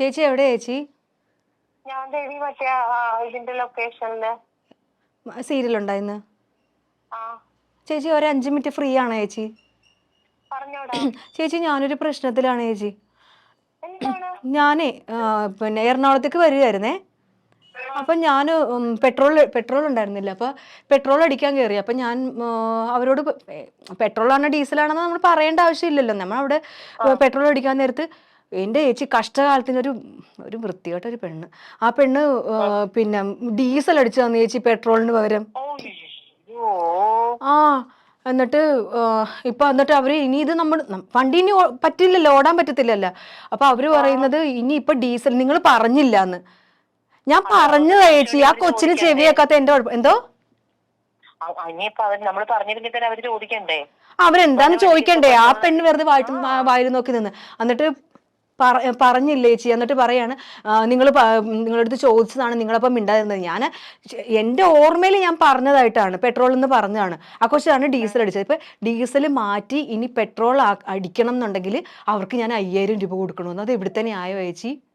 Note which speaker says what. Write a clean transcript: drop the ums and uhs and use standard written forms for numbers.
Speaker 1: ചേച്ചി എവിടെയാ ചേച്ചി?
Speaker 2: ഞാൻ ദേവി മറ്റേ ഇതിന്റെ ലൊക്കേഷനില്.
Speaker 1: സീരിയൽ ഉണ്ടായിന്ന്.
Speaker 2: ആ
Speaker 1: ചേച്ചി ഒരു 5 മിനിറ്റ് ഫ്രീ ആണോ ചേച്ചി?
Speaker 2: പറഞ്ഞോടാ.
Speaker 1: ചേച്ചി ഞാനൊരു പ്രശ്നത്തിലാണ് ചേച്ചി.
Speaker 2: എന്താണ്?
Speaker 1: ഞാനേ പിന്നെ എറണാകുളത്തേക്ക് വരികയായിരുന്നേ. അപ്പം ഞാൻ പെട്രോൾ ഉണ്ടായിരുന്നില്ല. അപ്പോൾ പെട്രോൾ അടിക്കാൻ കയറി. അപ്പം ഞാൻ അവരോട് പെട്രോളാണോ ഡീസലാണെന്ന് നമ്മൾ പറയേണ്ട ആവശ്യമില്ലല്ലോ. നമ്മൾ അവിടെ പെട്രോൾ അടിക്കാൻ നേരത്ത് എൻ്റെ ചേച്ചി കഷ്ടകാലത്തിന് ഒരു വൃത്തികെട്ടൊരു പെണ്ണ്. ആ പെണ്ണ് പിന്നെ ഡീസൽ അടിച്ചു തന്നു ചേച്ചി പെട്രോളിന് പകരം. ആ എന്നിട്ട് എന്നിട്ട് അവര് ഇനി ഇത് വണ്ടി ഇനി പറ്റില്ലല്ലോ, ഓടാൻ പറ്റത്തില്ലല്ലോ. അപ്പൊ അവര് പറയുന്നത് ഇനി ഇപ്പൊ ഡീസൽ നിങ്ങൾ പറഞ്ഞില്ല എന്ന്. ഞാൻ പറഞ്ഞതാ ചേച്ചി, ആ കൊച്ചിന് ചെവി വെക്കാത്ത എന്റെ കുഴപ്പം. എന്തോ
Speaker 2: നമ്മൾ പറഞ്ഞിരുന്നിട്ട് അവര് ചോദിക്കണ്ടേ?
Speaker 1: അവരെന്താന്ന് ചോദിക്കണ്ടേ? ആ പെണ്ണ് വെറുതെ വായിൽ നോക്കി നിന്ന്. എന്നിട്ട് പറഞ്ഞില്ലേ ചേച്ചി. എന്നിട്ട് പറയാണ് നിങ്ങളുടെ അടുത്ത് ചോദിച്ചതാണ്, നിങ്ങളപ്പം മിണ്ടാതിരുന്നത്. ഞാൻ എൻ്റെ ഓർമ്മയിൽ ഞാൻ പറഞ്ഞതായിട്ടാണ്, പെട്രോൾ എന്ന് പറഞ്ഞതാണ്. ആ കൊച്ചാണ് ഡീസൽ അടിച്ചത്. ഇപ്പം ഡീസൽ മാറ്റി ഇനി പെട്രോൾ അടിക്കണം എന്നുണ്ടെങ്കിൽ അവർക്ക് ഞാൻ 5000 രൂപ കൊടുക്കണമെന്ന്. അത് എവിടുത്തെ ന്യായം ചേച്ചി?